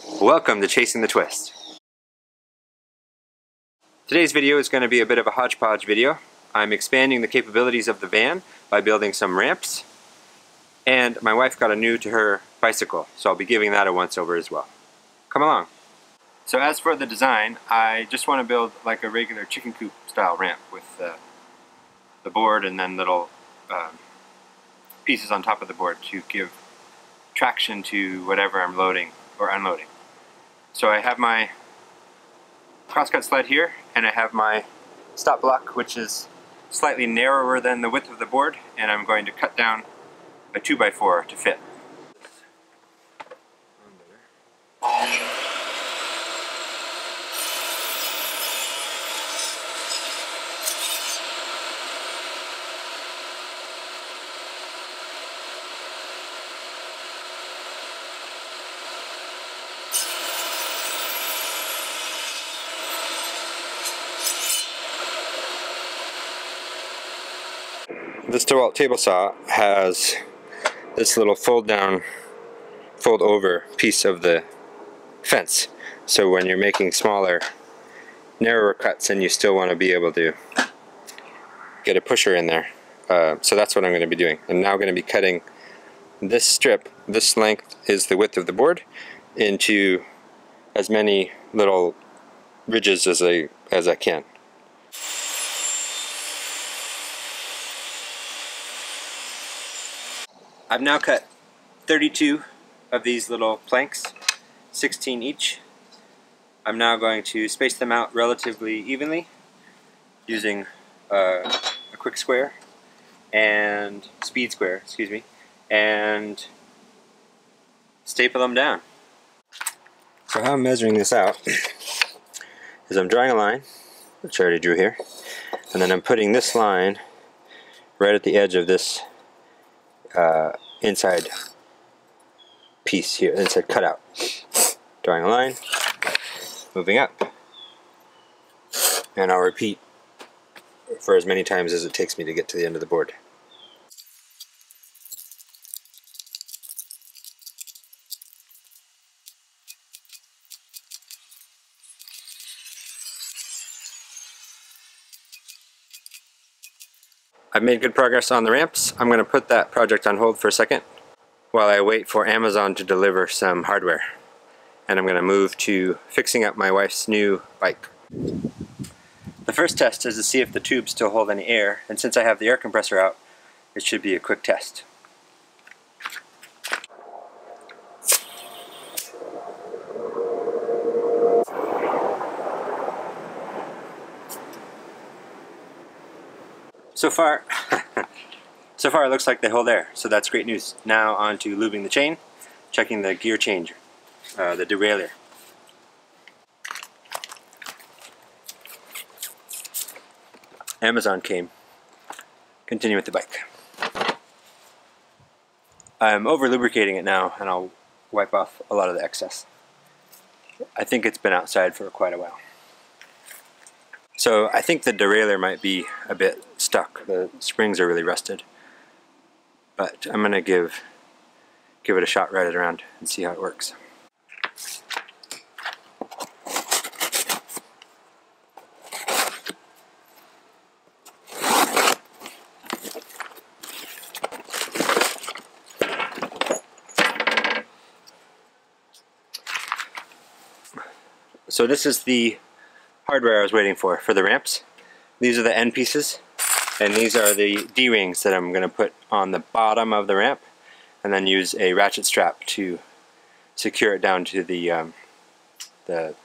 Welcome to Chasing the Twist. Today's video is going to be a bit of a hodgepodge video. I'm expanding the capabilities of the van by building some ramps, and my wife got a new to her bicycle, so I'll be giving that a once over as well. Come along. So as for the design, I just want to build like a regular chicken coop style ramp with the board and then little pieces on top of the board to give traction to whatever I'm loading or unloading. So I have my crosscut sled here, and I have my stop block, which is slightly narrower than the width of the board, and I'm going to cut down a 2x4 to fit. This DeWalt table saw has this little fold over piece of the fence. So when you're making smaller, narrower cuts and you still want to be able to get a pusher in there. So that's what I'm going to be doing. I'm now going to be cutting this strip, this length is the width of the board, into as many little ridges as I can. I've now cut 32 of these little planks, 16 each. I'm now going to space them out relatively evenly using a quick square and speed square, excuse me, and staple them down. So how I'm measuring this out is I'm drawing a line, which I already drew here, and then I'm putting this line right at the edge of this inside piece here, inside cutout. Drawing a line, moving up, and I'll repeat for as many times as it takes me to get to the end of the board. I've made good progress on the ramps. I'm going to put that project on hold for a second while I wait for Amazon to deliver some hardware. And I'm going to move to fixing up my wife's new bike. The first test is to see if the tubes still hold any air, and since I have the air compressor out, it should be a quick test. So far it looks like they hold air, so that's great news. Now on to lubing the chain, checking the gear changer, the derailleur. Amazon came. Continue with the bike. I'm over lubricating it now, and I'll wipe off a lot of the excess. I think it's been outside for quite a while. So I think the derailleur might be a bit stuck. The springs are really rusted. But I'm going to give it a shot, ride it around, and see how it works. So this is the hardware I was waiting for the ramps. These are the end pieces, and these are the D-rings that I'm going to put on the bottom of the ramp, and then use a ratchet strap to secure it down to the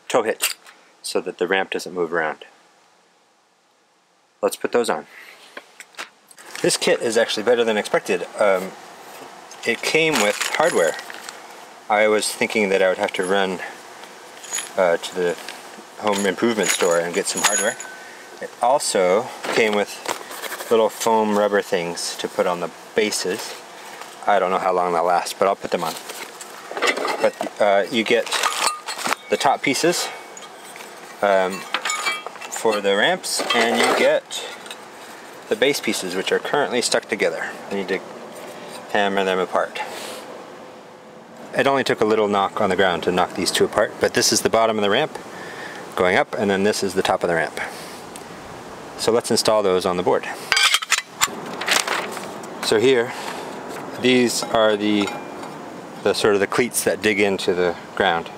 tow hitch so that the ramp doesn't move around. Let's put those on. This kit is actually better than expected. It came with hardware. I was thinking that I would have to run to the home improvement store and get some hardware. It also came with little foam rubber things to put on the bases. I don't know how long they'll last, but I'll put them on. But you get the top pieces for the ramps, and you get the base pieces, which are currently stuck together. I need to hammer them apart. it only took a little knock on the ground to knock these two apart, but this is the bottom of the ramp going up, and then this is the top of the ramp. So let's install those on the board. So here, these are the sort of the cleats that dig into the ground.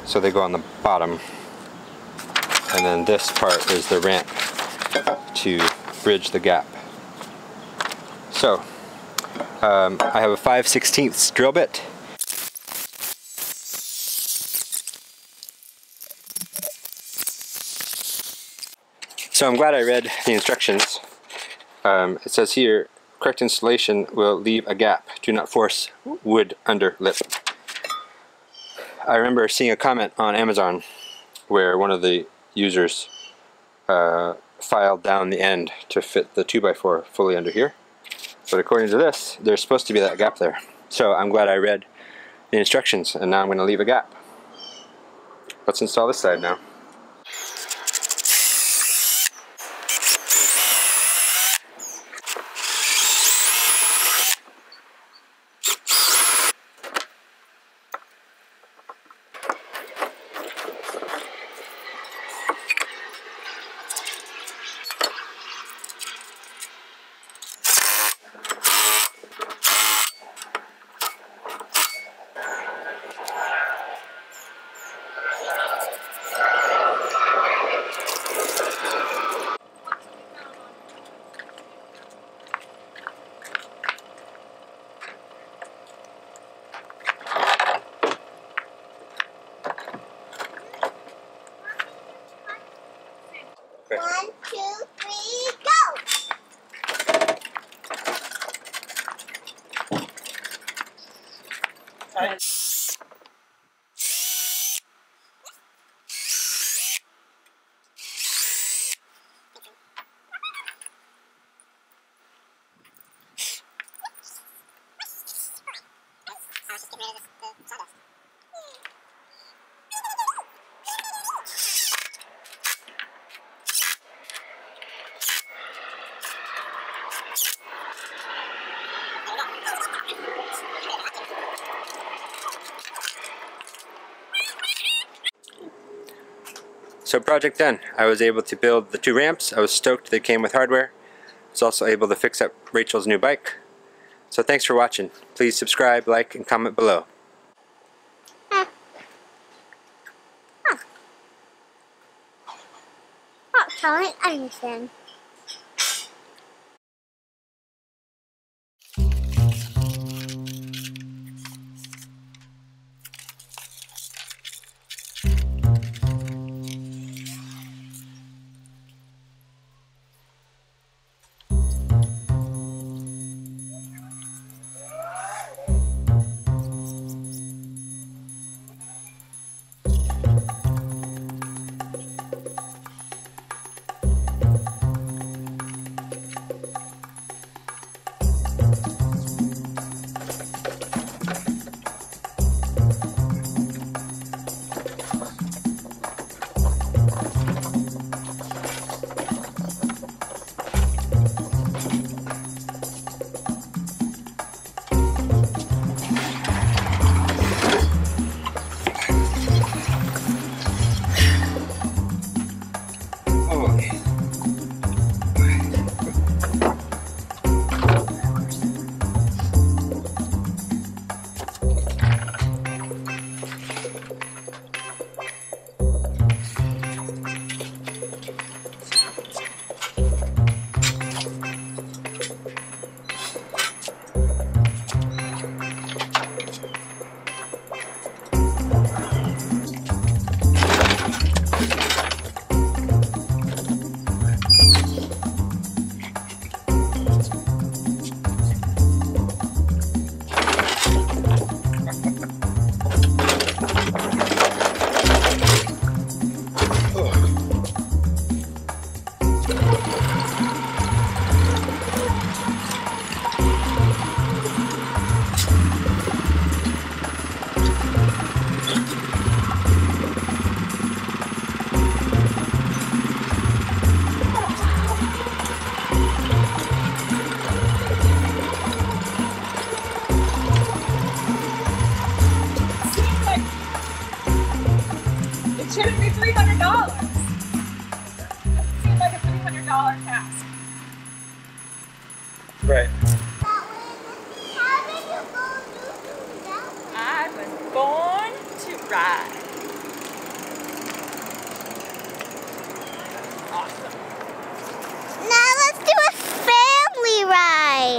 So they go on the bottom, and then this part is the ramp to bridge the gap. So I have a 5/16 drill bit. So I'm glad I read the instructions. It says here, correct installation will leave a gap. Do not force wood under lip. I remember seeing a comment on Amazon where one of the users filed down the end to fit the 2x4 fully under here. But according to this, there's supposed to be that gap there. So I'm glad I read the instructions, and now I'm going to leave a gap. Let's install this side now. Okay. 1, 2, 3, go! So project done. I was able to build the two ramps. I was stoked they came with hardware. I was also able to fix up Rachel's new bike. So thanks for watching. Please subscribe, like, and comment below. Oh, I understand. shouldn't be $300. Seemed like a $300 task. Right. How did you go do that? I was born to ride. Awesome.